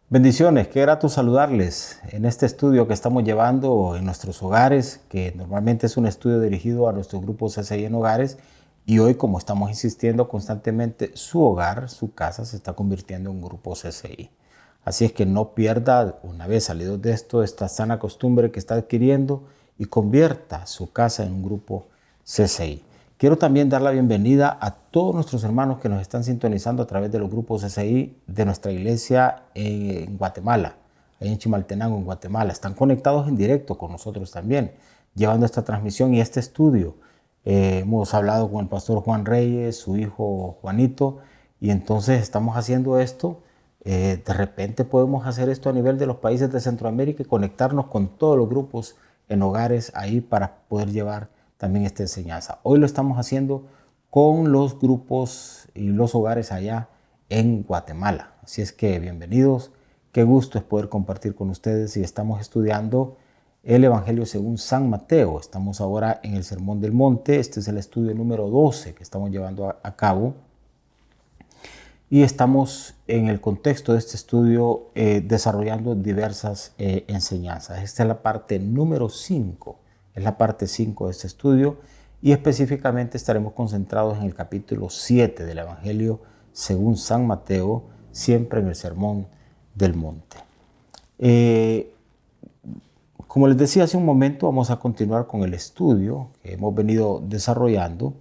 Bendiciones, qué grato saludarles en este estudio que estamos llevando en nuestros hogares, que normalmente es un estudio dirigido a nuestro grupo CCI en hogares, y hoy, como estamos insistiendo constantemente, su hogar, su casa se está convirtiendo en un grupo CCI. Así es que no pierda, una vez salido de esto, esta sana costumbre que está adquiriendo y convierta su casa en un grupo CCI. Quiero también dar la bienvenida a todos nuestros hermanos que nos están sintonizando a través de los grupos CCI de nuestra iglesia en Guatemala, ahí en Chimaltenango, en Guatemala. Están conectados en directo con nosotros también, llevando esta transmisión y este estudio. Hemos hablado con el pastor Juan Reyes, su hijo Juanito, y entonces estamos haciendo esto. De repente podemos hacer esto a nivel de los países de Centroamérica y conectarnos con todos los grupos en hogares ahí para poder llevar también esta enseñanza. Hoy lo estamos haciendo con los grupos y los hogares allá en Guatemala. Así es que bienvenidos. Qué gusto es poder compartir con ustedes y estamos estudiando el Evangelio según San Mateo. Estamos ahora en el Sermón del Monte. Este es el estudio número 12 que estamos llevando a cabo. Y estamos en el contexto de este estudio desarrollando diversas enseñanzas. Esta es la parte número 5. Es la parte 5 de este estudio y específicamente estaremos concentrados en el capítulo 7 del Evangelio según San Mateo, siempre en el Sermón del Monte. Como les decía hace un momento, vamos a continuar con el estudio que hemos venido desarrollando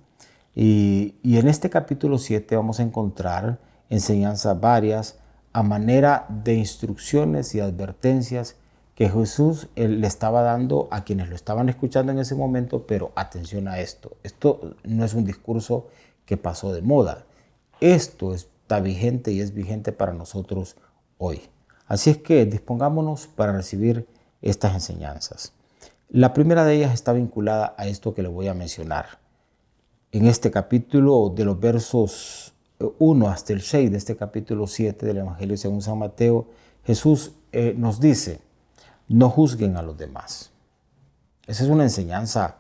y en este capítulo 7 vamos a encontrar enseñanzas varias a manera de instrucciones y advertencias que Jesús le estaba dando a quienes lo estaban escuchando en ese momento, pero atención a esto. Esto no es un discurso que pasó de moda. Esto está vigente y es vigente para nosotros hoy. Así es que dispongámonos para recibir estas enseñanzas. La primera de ellas está vinculada a esto que le voy a mencionar. En este capítulo, de los versos 1 hasta el 6 de este capítulo 7 del Evangelio según San Mateo, Jesús nos dice: no juzguen a los demás. Esa es una enseñanza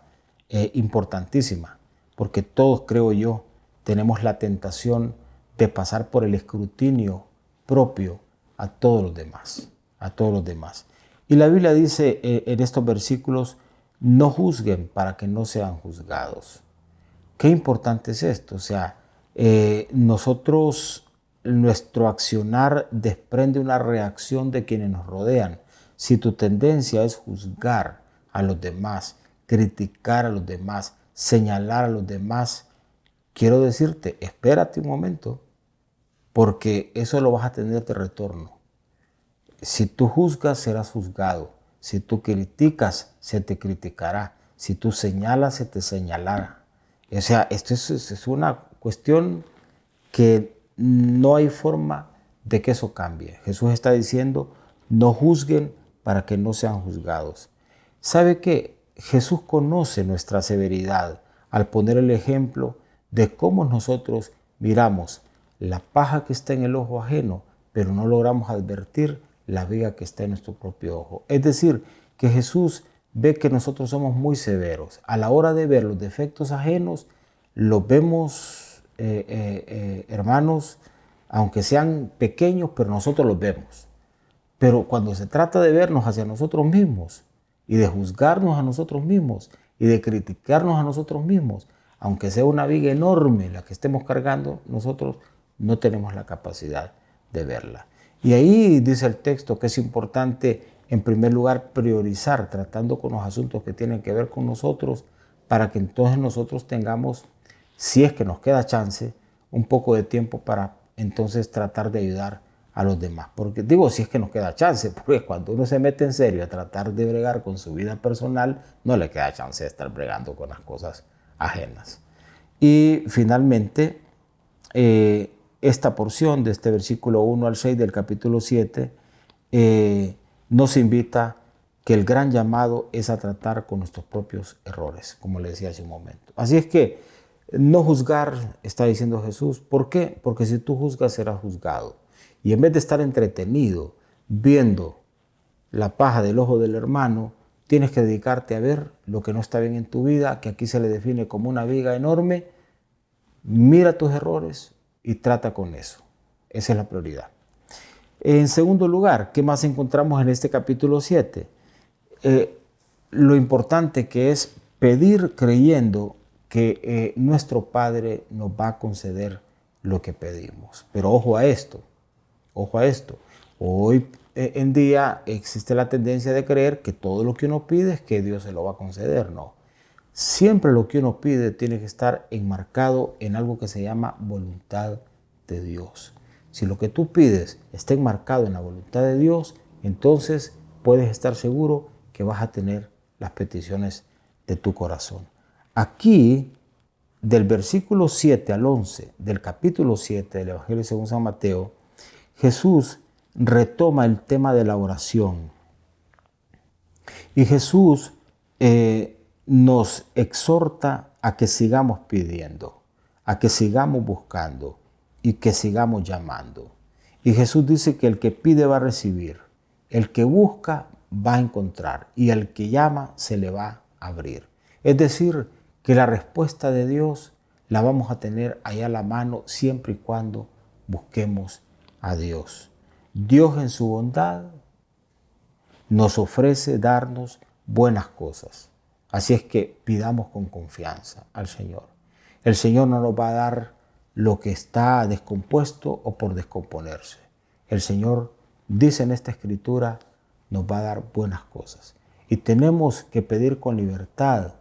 importantísima, porque todos, creo yo, tenemos la tentación de pasar por el escrutinio propio a todos los demás, a todos los demás. Y la Biblia dice en estos versículos: no juzguen para que no sean juzgados. Qué importante es esto. O sea, nuestro accionar desprende una reacción de quienes nos rodean. Si tu tendencia es juzgar a los demás, criticar a los demás, señalar a los demás, quiero decirte, espérate un momento, porque eso lo vas a tener de retorno. Si tú juzgas, serás juzgado. Si tú criticas, se te criticará. Si tú señalas, se te señalará. O sea, esto es una cuestión que no hay forma de que eso cambie. Jesús está diciendo: no juzguen para que no sean juzgados. ¿Sabe qué? Jesús conoce nuestra severidad al poner el ejemplo de cómo nosotros miramos la paja que está en el ojo ajeno, pero no logramos advertir la viga que está en nuestro propio ojo. Es decir, que Jesús ve que nosotros somos muy severos. A la hora de ver los defectos ajenos, los vemos, hermanos, aunque sean pequeños, pero nosotros los vemos. Pero cuando se trata de vernos hacia nosotros mismos y de juzgarnos a nosotros mismos y de criticarnos a nosotros mismos, aunque sea una viga enorme la que estemos cargando, nosotros no tenemos la capacidad de verla. Y ahí dice el texto que es importante, en primer lugar, priorizar, tratando con los asuntos que tienen que ver con nosotros, para que entonces nosotros tengamos, si es que nos queda chance, un poco de tiempo para entonces tratar de ayudar a los demás. Porque digo, si es que nos queda chance, porque cuando uno se mete en serio a tratar de bregar con su vida personal, no le queda chance de estar bregando con las cosas ajenas. Y finalmente, esta porción de este versículo 1 al 6 del capítulo 7 nos invita que el gran llamado es a tratar con nuestros propios errores, como le decía hace un momento. Así es que no juzgar, está diciendo Jesús. ¿Por qué? Porque si tú juzgas, serás juzgado. Y en vez de estar entretenido viendo la paja del ojo del hermano, tienes que dedicarte a ver lo que no está bien en tu vida, que aquí se le define como una viga enorme. Mira tus errores y trata con eso. Esa es la prioridad. En segundo lugar, ¿qué más encontramos en este capítulo 7? Lo importante que es pedir creyendo que nuestro Padre nos va a conceder lo que pedimos. Pero ojo a esto, ojo a esto. Hoy en día existe la tendencia de creer que todo lo que uno pide es que Dios se lo va a conceder. No. Siempre lo que uno pide tiene que estar enmarcado en algo que se llama voluntad de Dios. Si lo que tú pides está enmarcado en la voluntad de Dios, entonces puedes estar seguro que vas a tener las peticiones de tu corazón. Aquí, del versículo 7 al 11 del capítulo 7 del Evangelio según San Mateo, Jesús retoma el tema de la oración. Y Jesús nos exhorta a que sigamos pidiendo, a que sigamos buscando y que sigamos llamando. Y Jesús dice que el que pide va a recibir, el que busca va a encontrar y el que llama se le va a abrir. Es decir, que la respuesta de Dios la vamos a tener allá a la mano siempre y cuando busquemos a Dios. Dios en su bondad nos ofrece darnos buenas cosas. Así es que pidamos con confianza al Señor. El Señor no nos va a dar lo que está descompuesto o por descomponerse. El Señor dice en esta escritura, nos va a dar buenas cosas. Y tenemos que pedir con libertad.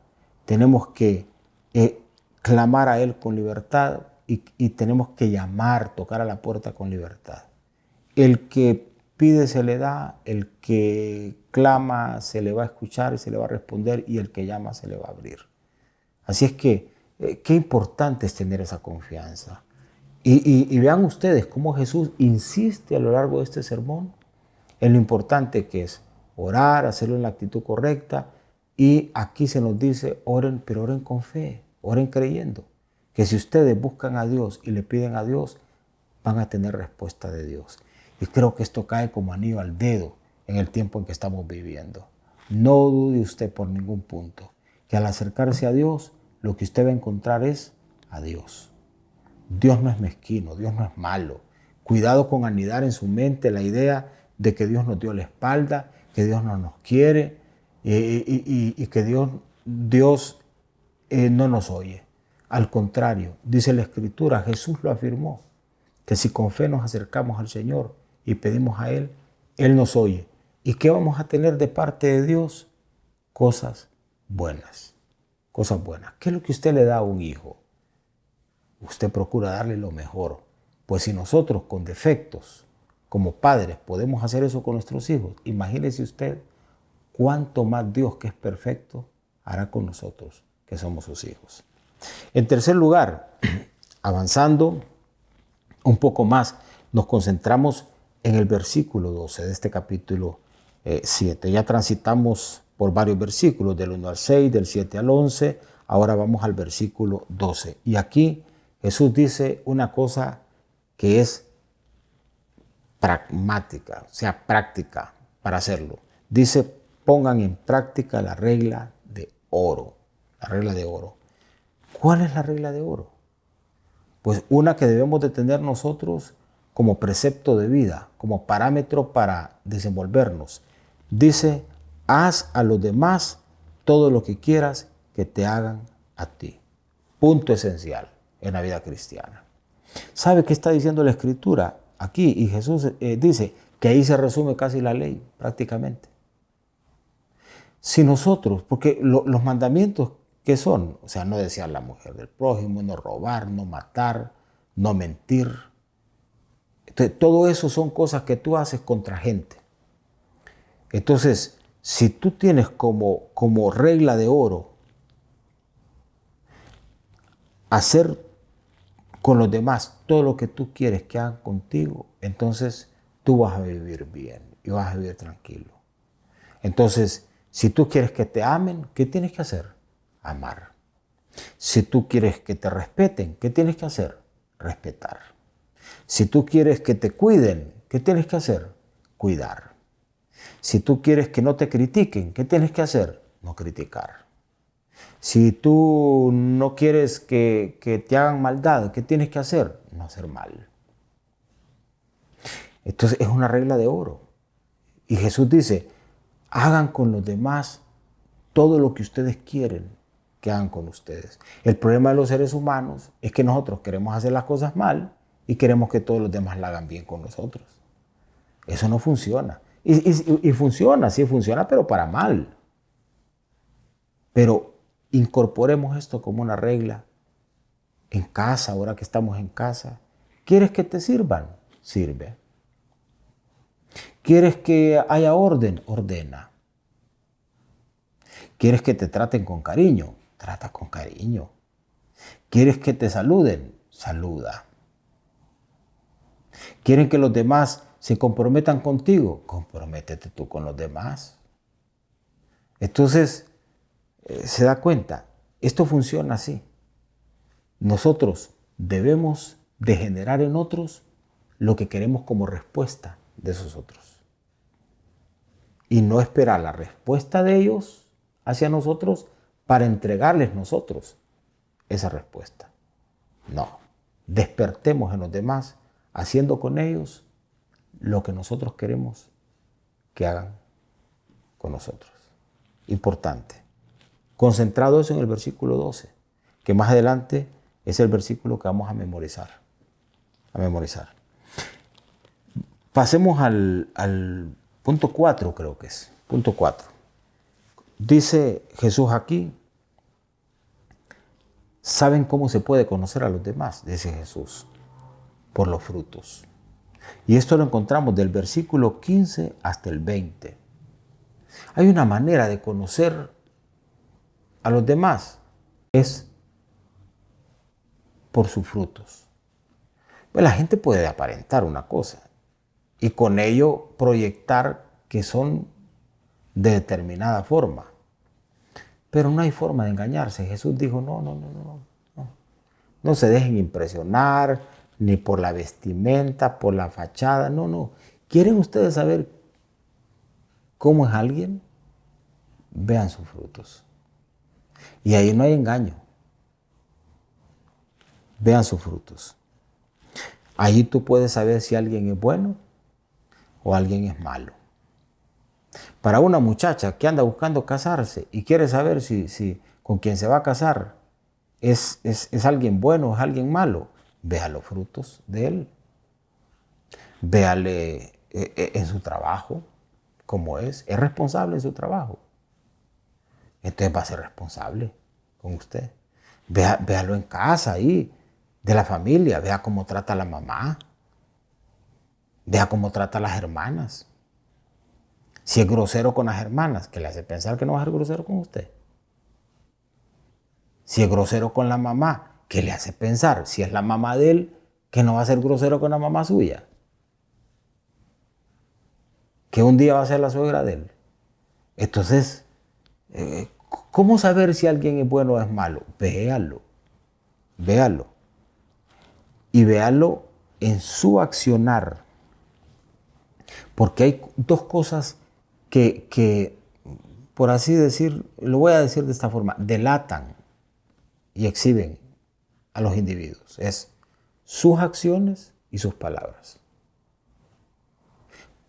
Tenemos que clamar a Él con libertad y tenemos que llamar, tocar a la puerta con libertad. El que pide se le da, el que clama se le va a escuchar y se le va a responder y el que llama se le va a abrir. Así es que qué importante es tener esa confianza. Y vean ustedes cómo Jesús insiste a lo largo de este sermón en lo importante que es orar, hacerlo en la actitud correcta. Y aquí se nos dice, oren, pero oren con fe, oren creyendo. Que si ustedes buscan a Dios y le piden a Dios, van a tener respuesta de Dios. Y creo que esto cae como anillo al dedo en el tiempo en que estamos viviendo. No dude usted por ningún punto que al acercarse a Dios, lo que usted va a encontrar es a Dios. Dios no es mezquino, Dios no es malo. Cuidado con anidar en su mente la idea de que Dios nos dio la espalda, que Dios no nos quiere y que Dios no nos oye. Al contrario, dice la Escritura, Jesús lo afirmó, que si con fe nos acercamos al Señor y pedimos a Él, Él nos oye. ¿Y qué vamos a tener de parte de Dios? Cosas buenas. Cosas buenas. ¿Qué es lo que usted le da a un hijo? Usted procura darle lo mejor. Pues si nosotros con defectos, como padres, podemos hacer eso con nuestros hijos, imagínese usted cuánto más Dios, que es perfecto, hará con nosotros, que somos sus hijos. En tercer lugar, avanzando un poco más, nos concentramos en el versículo 12 de este capítulo 7. Ya transitamos por varios versículos, del 1 al 6, del 7 al 11. Ahora vamos al versículo 12. Y aquí Jesús dice una cosa que es pragmática, o sea, práctica para hacerlo. Dice, pongan en práctica la regla de oro. La regla de oro. ¿Cuál es la regla de oro? Pues una que debemos de tener nosotros como precepto de vida, como parámetro para desenvolvernos. Dice, haz a los demás todo lo que quieras que te hagan a ti. Punto esencial en la vida cristiana. ¿Sabe qué está diciendo la Escritura aquí? Y Jesús dice que ahí se resume casi la ley, prácticamente. Si nosotros, porque los mandamientos, ¿qué son? O sea, no desear la mujer del prójimo, no robar, no matar, no mentir. Entonces, todo eso son cosas que tú haces contra gente. Entonces, si tú tienes como regla de oro hacer con los demás todo lo que tú quieres que hagan contigo, entonces tú vas a vivir bien y vas a vivir tranquilo. Entonces, si tú quieres que te amen, ¿qué tienes que hacer? Amar. Si tú quieres que te respeten, ¿qué tienes que hacer? Respetar. Si tú quieres que te cuiden, ¿qué tienes que hacer? Cuidar. Si tú quieres que no te critiquen, ¿qué tienes que hacer? No criticar. Si tú no quieres que te hagan maldad, ¿qué tienes que hacer? No hacer mal. Entonces es una regla de oro. Y Jesús dice, hagan con los demás todo lo que ustedes quieren que hagan con ustedes. El problema de los seres humanos es que nosotros queremos hacer las cosas mal y queremos que todos los demás la hagan bien con nosotros. Eso no funciona. Y funciona, sí funciona, pero para mal. Pero incorporemos esto como una regla en casa, ahora que estamos en casa. ¿Quieres que te sirvan? Sirve. ¿Quieres que haya orden? Ordena. ¿Quieres que te traten con cariño? Trata con cariño. ¿Quieres que te saluden? Saluda. ¿Quieren que los demás se comprometan contigo? Comprométete tú con los demás. Entonces, se da cuenta, esto funciona así. Nosotros debemos de generar en otros lo que queremos como respuesta de esos otros. Y no esperar la respuesta de ellos hacia nosotros para entregarles nosotros esa respuesta. No, despertemos en los demás haciendo con ellos lo que nosotros queremos que hagan con nosotros. Importante. Concentrado eso en el versículo 12, que más adelante es el versículo que vamos a memorizar. Pasemos al punto 4, creo que es. Punto 4. Dice Jesús aquí, ¿saben cómo se puede conocer a los demás? Dice Jesús, por los frutos. Y esto lo encontramos del versículo 15 hasta el 20. Hay una manera de conocer a los demás, es por sus frutos. Pues la gente puede aparentar una cosa y con ello proyectar que son de determinada forma. Pero no hay forma de engañarse. Jesús dijo, no se dejen impresionar ni por la vestimenta, por la fachada, no. ¿Quieren ustedes saber cómo es alguien? Vean sus frutos. Y ahí no hay engaño. Vean sus frutos. Ahí tú puedes saber si alguien es bueno o alguien es malo. Para una muchacha que anda buscando casarse y quiere saber si con quien se va a casar es alguien bueno o es alguien malo, vea los frutos de él. Véale en su trabajo cómo es responsable en su trabajo. Entonces va a ser responsable con usted. Véalo en casa ahí, de la familia. Vea cómo trata a la mamá. Vea cómo trata a las hermanas. Si es grosero con las hermanas, ¿qué le hace pensar que no va a ser grosero con usted? Si es grosero con la mamá, ¿qué le hace pensar? Si es la mamá de él, que no va a ser grosero con la mamá suya. Que un día va a ser la suegra de él. Entonces, ¿cómo saber si alguien es bueno o es malo? Véalo. Y véalo en su accionar. Porque hay dos cosas que, por así decir, lo voy a decir de esta forma, delatan y exhiben a los individuos. Es sus acciones y sus palabras.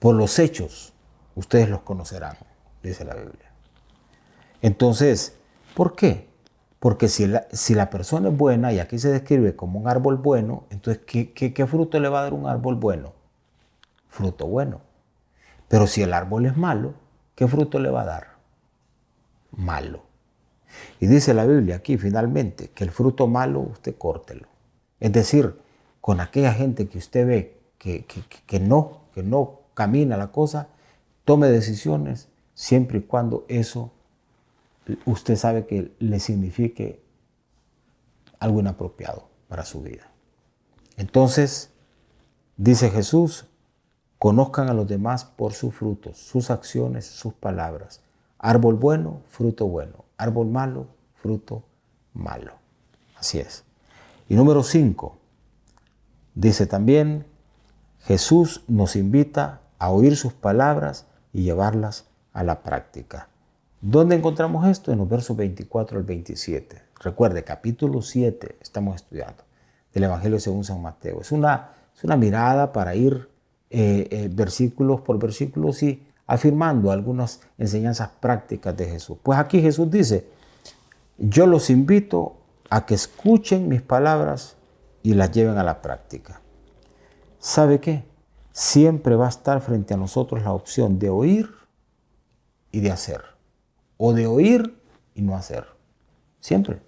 Por los hechos, ustedes los conocerán, dice la Biblia. Entonces, ¿por qué? Porque si la persona es buena, y aquí se describe como un árbol bueno, entonces, ¿qué fruto le va a dar un árbol bueno? Fruto bueno. Pero si el árbol es malo, ¿qué fruto le va a dar? Malo. Y dice la Biblia aquí finalmente que el fruto malo usted córtelo. Es decir, con aquella gente que usted ve que no camina la cosa, tome decisiones siempre y cuando eso usted sabe que le signifique algo inapropiado para su vida. Entonces, dice Jesús, conozcan a los demás por sus frutos, sus acciones, sus palabras. Árbol bueno, fruto bueno. Árbol malo, fruto malo. Así es. Y número 5, dice también, Jesús nos invita a oír sus palabras y llevarlas a la práctica. ¿Dónde encontramos esto? En los versos 24 al 27. Recuerde, capítulo 7 estamos estudiando del Evangelio según San Mateo. Es una mirada para ir versículos por versículos y afirmando algunas enseñanzas prácticas de Jesús. Pues aquí Jesús dice, yo los invito a que escuchen mis palabras y las lleven a la práctica. ¿Sabe qué? Siempre va a estar frente a nosotros la opción de oír y de hacer. O de oír y no hacer. Siempre.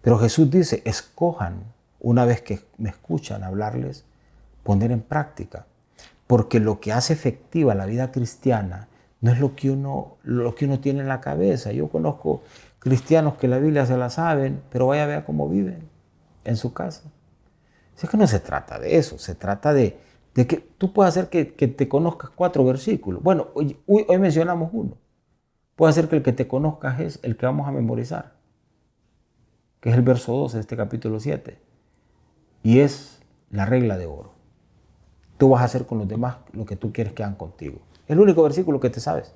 Pero Jesús dice, escojan, una vez que me escuchan hablarles, poner en práctica. Porque lo que hace efectiva la vida cristiana no es lo que uno tiene en la cabeza. Yo conozco cristianos que la Biblia se la saben, pero vaya a ver cómo viven en su casa. Es que no se trata de eso, se trata de que tú puedes hacer que te conozcas 4 versículos. Bueno, hoy mencionamos uno. Puede ser que el que te conozcas es el que vamos a memorizar, que es el verso 12 de este capítulo 7. Y es la regla de oro. Tú vas a hacer con los demás lo que tú quieres que hagan contigo. Es el único versículo que te sabes.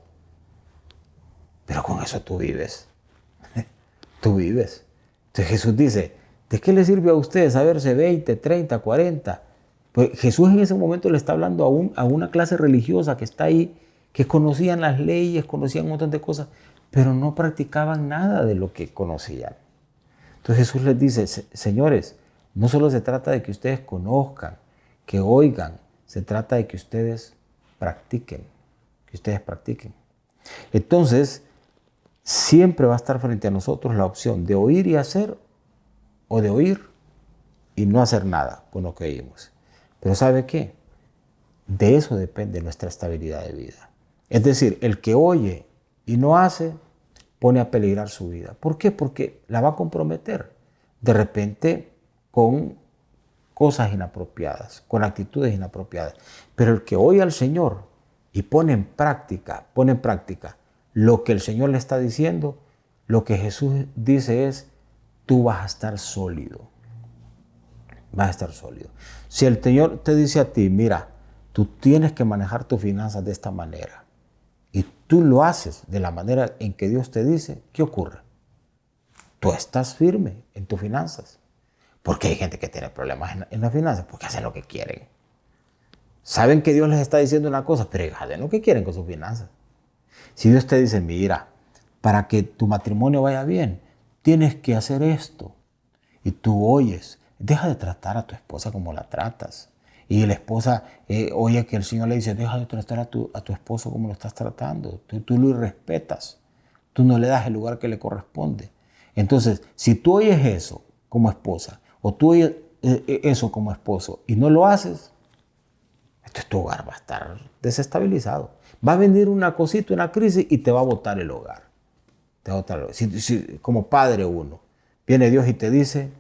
Pero con eso tú vives. Tú vives. Entonces Jesús dice, ¿de qué le sirve a ustedes saberse 20, 30, 40? Pues Jesús en ese momento le está hablando a una clase religiosa que está ahí, que conocían las leyes, conocían un montón de cosas, pero no practicaban nada de lo que conocían. Entonces Jesús les dice, señores, no solo se trata de que ustedes conozcan, que oigan, se trata de que ustedes practiquen, Entonces, siempre va a estar frente a nosotros la opción de oír y hacer o de oír y no hacer nada con lo que oímos. Pero ¿sabe qué? De eso depende nuestra estabilidad de vida. Es decir, el que oye y no hace, pone a peligrar su vida. ¿Por qué? Porque la va a comprometer de repente con cosas inapropiadas, con actitudes inapropiadas. Pero el que oye al Señor y pone en práctica lo que el Señor le está diciendo, lo que Jesús dice es, tú vas a estar sólido. Vas a estar sólido. Si el Señor te dice a ti, mira, tú tienes que manejar tus finanzas de esta manera, y tú lo haces de la manera en que Dios te dice, ¿qué ocurre? Tú estás firme en tus finanzas. Porque hay gente que tiene problemas en las finanzas, porque hacen lo que quieren. Saben que Dios les está diciendo una cosa, pero hacen lo que quieren con sus finanzas. Si Dios te dice, mira, para que tu matrimonio vaya bien, tienes que hacer esto. Y tú oyes, deja de tratar a tu esposa como la tratas. Y la esposa oye que el Señor le dice, deja de tratar a tu esposo como lo estás tratando. Tú lo irrespetas. Tú no le das el lugar que le corresponde. Entonces, si tú oyes eso como esposa, o tú oyes eso como esposo y no lo haces, entonces tu hogar va a estar desestabilizado. Va a venir una cosita, una crisis y te va a botar el hogar. Si como padre uno, viene Dios y te dice,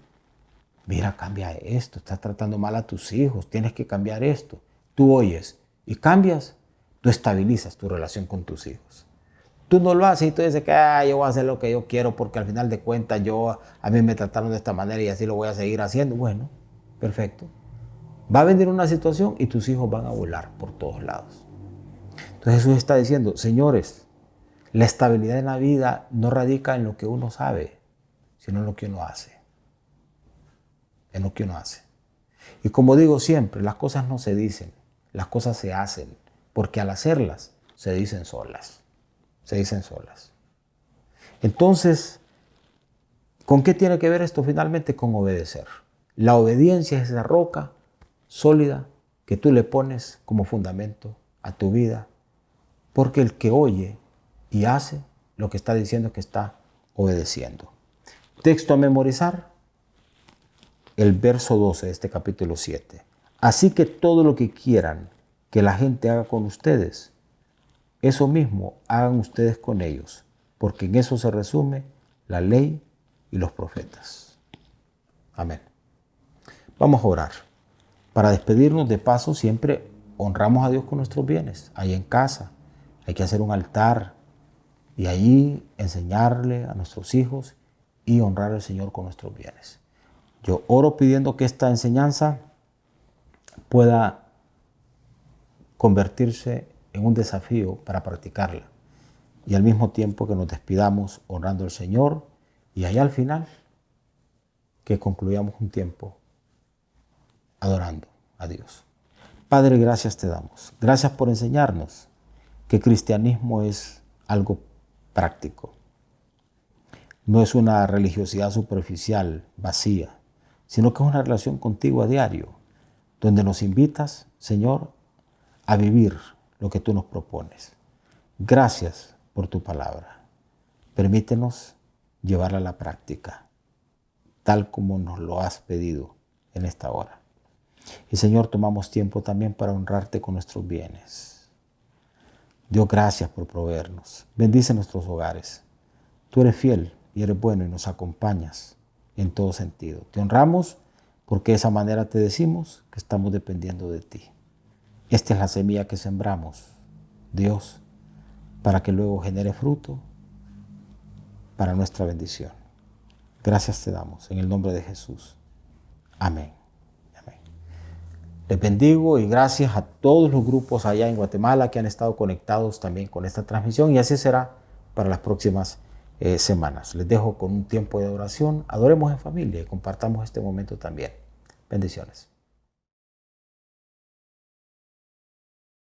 mira, cambia esto, estás tratando mal a tus hijos, tienes que cambiar esto. Tú oyes y cambias, tú estabilizas tu relación con tus hijos. Tú no lo haces y tú dices que yo voy a hacer lo que yo quiero porque al final de cuentas a mí me trataron de esta manera y así lo voy a seguir haciendo. Bueno, perfecto. Va a venir una situación y tus hijos van a volar por todos lados. Entonces Jesús está diciendo, señores, la estabilidad en la vida no radica en lo que uno sabe, sino en lo que uno hace. En lo que uno hace. Y como digo siempre, las cosas no se dicen, las cosas se hacen, porque al hacerlas se dicen solas. Se dicen solas. Entonces, ¿con qué tiene que ver esto finalmente? Con obedecer. La obediencia es esa roca sólida que tú le pones como fundamento a tu vida, porque el que oye y hace lo que está diciendo es que está obedeciendo. Texto a memorizar, el verso 12 de este capítulo 7. Así que todo lo que quieran que la gente haga con ustedes, eso mismo hagan ustedes con ellos, porque en eso se resume la ley y los profetas. Amén. Vamos a orar. Para despedirnos de paso, siempre honramos a Dios con nuestros bienes. Ahí en casa hay que hacer un altar y allí enseñarle a nuestros hijos y honrar al Señor con nuestros bienes. Yo oro pidiendo que esta enseñanza pueda convertirse en un desafío para practicarla y al mismo tiempo que nos despidamos honrando al Señor y allá al final que concluyamos un tiempo adorando a Dios. Padre, gracias te damos. Gracias por enseñarnos que cristianismo es algo práctico. No es una religiosidad superficial, vacía, sino que es una relación contigo a diario, donde nos invitas, Señor, a vivir lo que tú nos propones. Gracias por tu palabra. Permítenos llevarla a la práctica, tal como nos lo has pedido en esta hora. Y Señor, tomamos tiempo también para honrarte con nuestros bienes. Dios, gracias por proveernos. Bendice nuestros hogares. Tú eres fiel y eres bueno y nos acompañas en todo sentido. Te honramos porque de esa manera te decimos que estamos dependiendo de ti. Esta es la semilla que sembramos, Dios, para que luego genere fruto para nuestra bendición. Gracias te damos en el nombre de Jesús. Amén. Amén. Les bendigo y gracias a todos los grupos allá en Guatemala que han estado conectados también con esta transmisión, y así será para las próximas semanas. Les dejo con un tiempo de oración. Adoremos en familia y compartamos este momento también. Bendiciones.